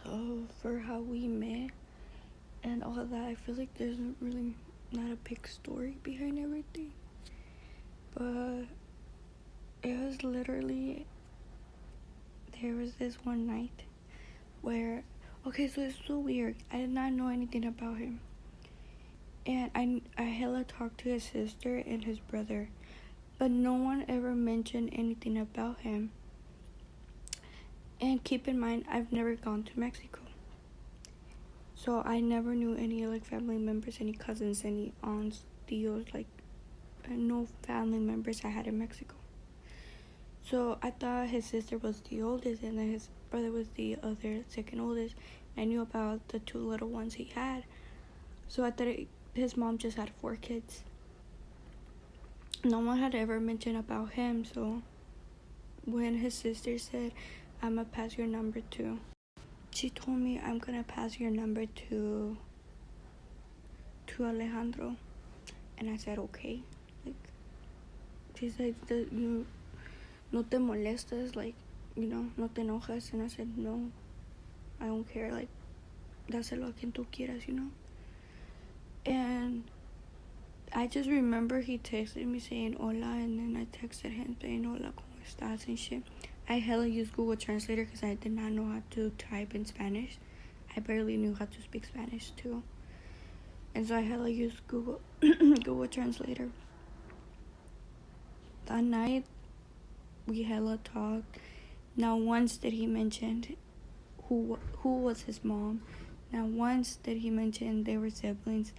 So for how we met and all of that, I feel like there's really not a big story behind everything. But it was literally, there was this one night where, okay, so it's so weird. I did not know anything about him. And I hella talked to his sister and his brother, but no one ever mentioned anything about him. And keep in mind, I've never gone to Mexico. So I never knew any like family members, any cousins, any aunts, tios, like no family members I had in Mexico. So I thought his sister was the oldest and then his brother was the other second oldest. I knew about the two little ones he had. So I thought his mom just had 4 kids. No one had ever mentioned about him. So when his sister said, "I'm gonna pass your number to," she told me, "I'm gonna pass your number to Alejandro." And I said, okay. Like, she's like, you no te molestas, like, no te enojas. And I said, no, I don't care, like, dáselo a quien tú quieras. And I just remember he texted me saying hola, and then I texted him saying hola, ¿cómo estás? And shit. I hella used Google Translator because I did not know how to type in Spanish. I barely knew how to speak Spanish too. And so I hella used Google Translator. That night, we hella talked. Not once did he mention who was his mom. Not once did he mention they were siblings.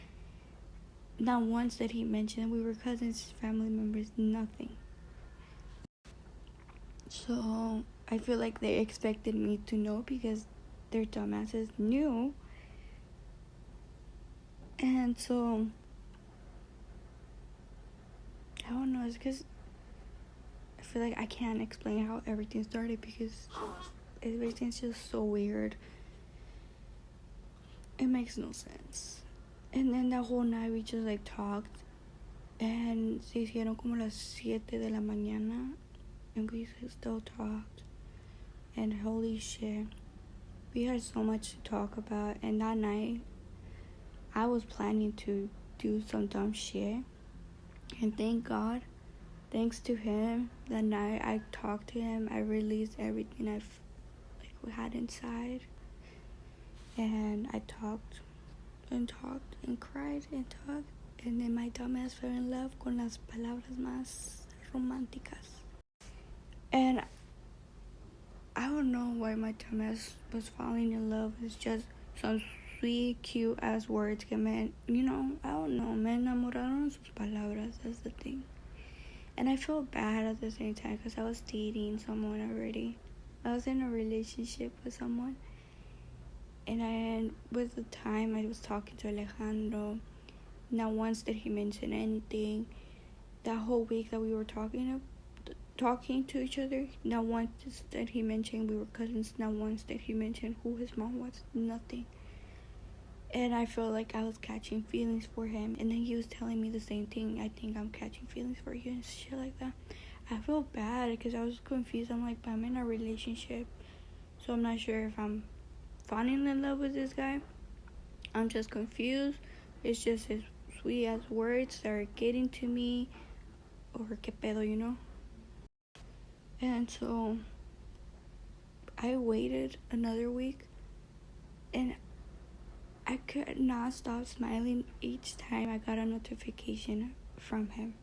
Not once did he mention we were cousins, family members, nothing. So I feel like they expected me to know because their dumbasses knew. And so I don't know, it's because I feel like I can't explain how everything started because everything's just so weird. It makes no sense. And then that whole night we just like talked, and se hicieron como las 7 de la mañana, and we still talked. And holy shit, we had so much to talk about. And that night I was planning to do some dumb shit, and thank God, thanks to him, that night I talked to him. I released everything we had inside, and I talked and talked and cried and talked, and then my dumbass fell in love con las palabras más románticas. And I don't know why my dumbass was falling in love. It's just some sweet, cute ass words que I don't know, me enamoraron sus palabras. That's the thing. And I feel bad at the same time because I was dating someone already. I was in a relationship with someone. And with the time I was talking to Alejandro, not once did he mention anything. That whole week that we were talking to each other, not once did he mention we were cousins. Not once did he mention who his mom was. Nothing. And I felt like I was catching feelings for him. And then he was telling me the same thing. I think I'm catching feelings for you and shit like that. I felt bad because I was confused. I'm like, but I'm in a relationship, so I'm not sure if I'm falling in love with this guy. I'm just confused. It's just his sweet ass words that are getting to me, or que pedo. And so I waited another week, and I could not stop smiling each time I got a notification from him.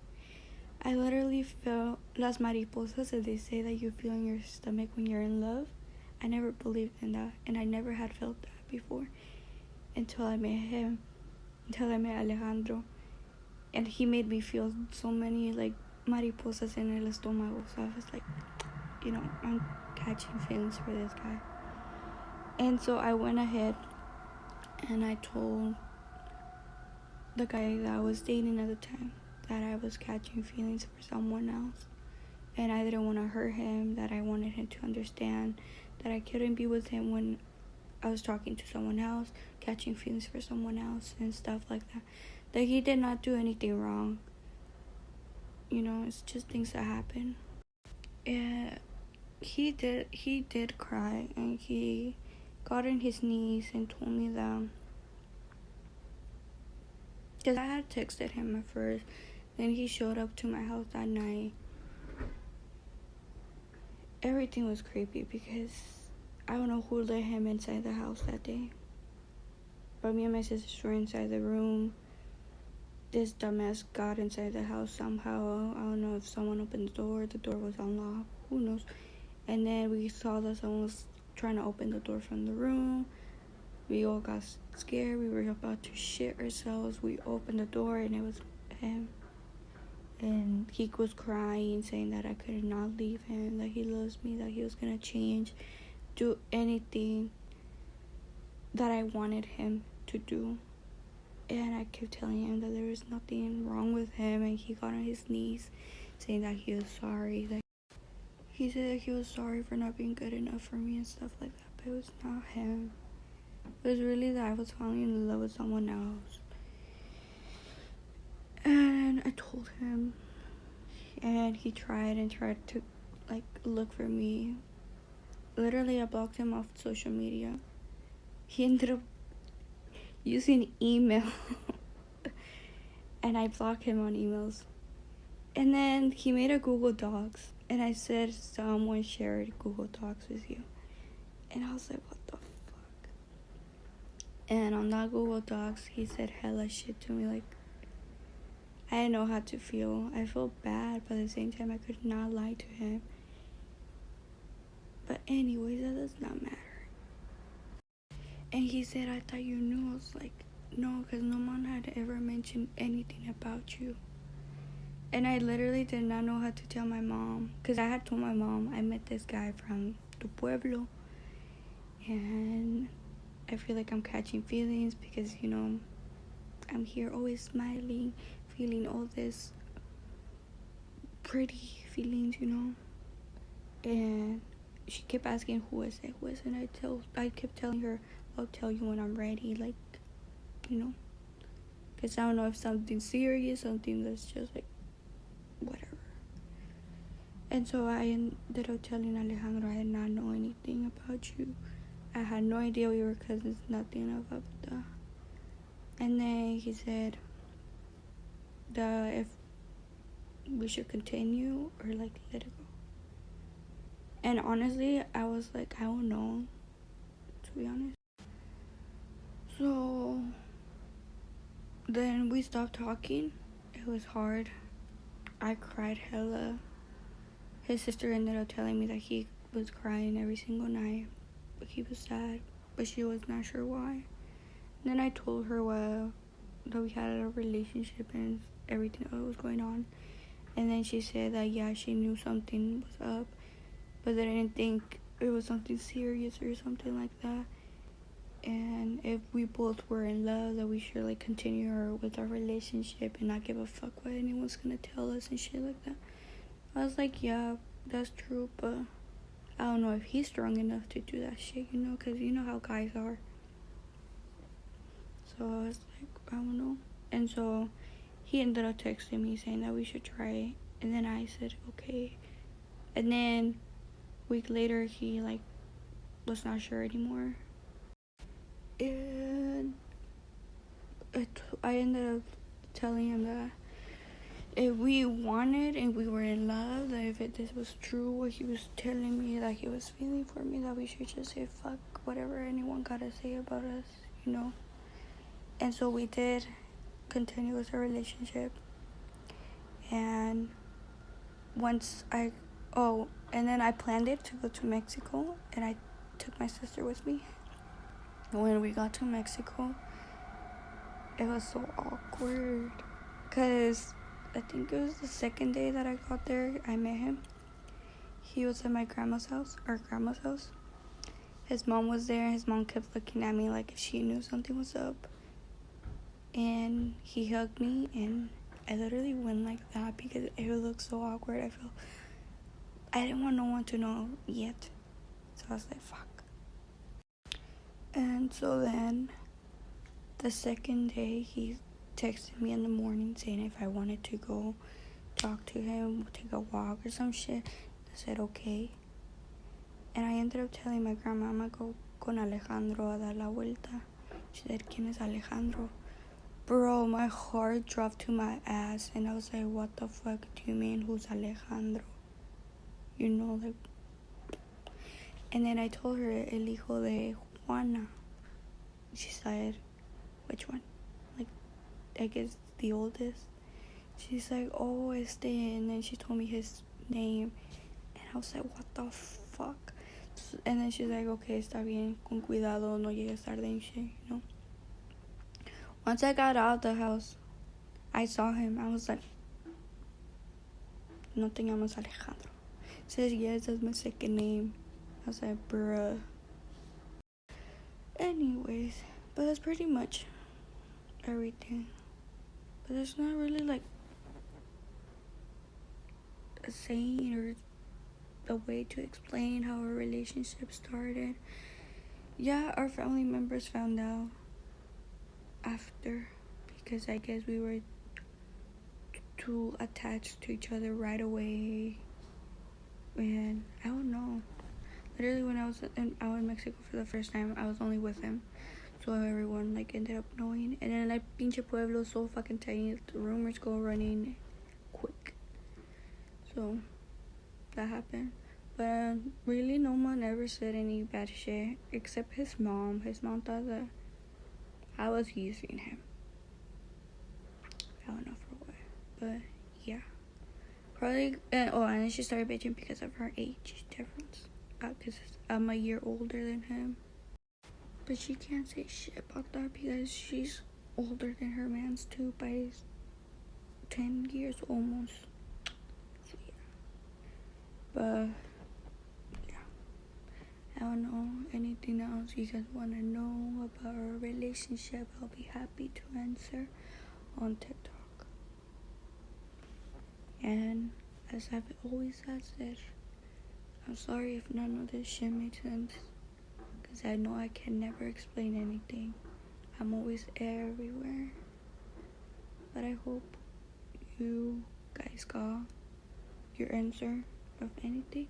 I literally felt las mariposas, as they say that you feel in your stomach when you're in love. I never believed in that, and I never had felt that before until I met him, until I met Alejandro. And he made me feel so many like mariposas en el estómago. So I was like, I'm catching feelings for this guy. And so I went ahead and I told the guy that I was dating at the time that I was catching feelings for someone else, and I didn't want to hurt him, that I wanted him to understand that I couldn't be with him when I was talking to someone else, catching feelings for someone else and stuff like that. That he did not do anything wrong. It's just things that happen. And he did cry, and he got on his knees and told me that, because I had texted him at first, then he showed up to my house that night. Everything was creepy because I don't know who let him inside the house that day, but me and my sisters were inside the room. This dumbass got inside the house somehow. I don't know if someone opened the door was unlocked, who knows. And then we saw that someone was trying to open the door from the room. We all got scared. We were about to shit ourselves. We opened the door and it was him. And he was crying, saying that I could not leave him, that he loves me, that he was gonna change, do anything that I wanted him to do. And I kept telling him that there was nothing wrong with him, and he got on his knees saying that he was sorry. That he said that he was sorry for not being good enough for me and stuff like that, but it was not him. It was really that I was falling in love with someone else. And I told him, and he tried to like look for me. Literally, I blocked him off social media. He ended up using email and I blocked him on emails. And then he made a Google Docs, and I said someone shared Google Docs with you, and I was like, what the fuck? And on that Google Docs he said hella shit to me. Like, I didn't know how to feel. I felt bad, but at the same time I could not lie to him. But anyways, that does not matter. And he said, I thought you knew. I was like, no, because no one had ever mentioned anything about you. And I literally did not know how to tell my mom, because I had told my mom I met this guy from the pueblo, and I feel like I'm catching feelings because, you know, I'm here always smiling, feeling all this pretty feelings, you know. And she kept asking, who is it, and I kept telling her, I'll tell you when I'm ready, like, you know, because I don't know if something serious, something that's just like whatever. And so I ended up telling Alejandro I did not know anything about you. I had no idea we were cousins, nothing about that. And then he said that if we should continue or like let it go. And honestly, I was like, I don't know, to be honest. So then we stopped talking. It was hard. I cried hella. His sister ended up telling me that he was crying every single night, but he was sad, but she was not sure why. And then I told her that we had a relationship and everything that was going on. And then she said that yeah, she knew something was up, but they didn't think it was something serious or something like that. And if we both were in love, that we should like continue with our relationship and not give a fuck what anyone's gonna tell us and shit like that. I was like, yeah, that's true, but I don't know if he's strong enough to do that shit, you know, because you know how guys are. So I was like, I don't know. And so he ended up texting me saying that we should try it. And then I said, okay. And then a week later, he like was not sure anymore. And I ended up telling him that if we wanted and we were in love, that if this was true, what he was telling me, that he was feeling for me, that we should just say fuck whatever anyone gotta say about us, you know. And so we did continue with our relationship. And and then I planned it to go to Mexico, and I took my sister with me. When we got to Mexico, it was so awkward, because I think it was the second day that I got there, I met him. He was at my grandma's house, our grandma's house. His mom was there, and his mom kept looking at me like if she knew something was up. And he hugged me, and I literally went like that because it looked so awkward. I didn't want no one to know yet. So I was like, fuck. And so then the second day, he texted me in the morning saying if I wanted to go talk to him, take a walk or some shit. I said okay. And I ended up telling my grandma I'm gonna go con Alejandro a dar la vuelta. She said, ¿Quién es Alejandro? Bro, my heart dropped to my ass, and I was like, what the fuck do you mean, who's Alejandro? You know, like... And then I told her, el hijo de Juana. She said, which one? Like, I guess the oldest. She's like, oh, and then she told me his name, and I was like, what the fuck? And then she's like, okay, está bien, con cuidado, no llegues tarde and shit, you know. Once I got out of the house, I saw him. I was like, no te llamas Alejandro. He says, yes, that's my second name. I was like, bruh. Anyways, but that's pretty much everything. But there's not really like a saying or a way to explain how our relationship started. Yeah, our family members found out after, because I guess we were too attached to each other right away. And I don't know. Literally, when I was out in Mexico for the first time, I was only with him. So everyone like ended up knowing. And then like pinche pueblo so fucking tiny, the rumors go running quick. So that happened. But really, no one ever said any bad shit except his mom. His mom thought that I was using him. I don't know for what, but yeah. Probably, and then she started bitching because of her age difference. Because I'm a year older than him. But she can't say shit about that because she's older than her man's too by 10 years almost. So yeah. But yeah. I don't know anything else you guys want to know about our relationship. I'll be happy to answer on TikTok. And as I've always said, I'm sorry if none of this shit makes sense, because I know I can never explain anything. I'm always everywhere. But I hope you guys got your answer of anything.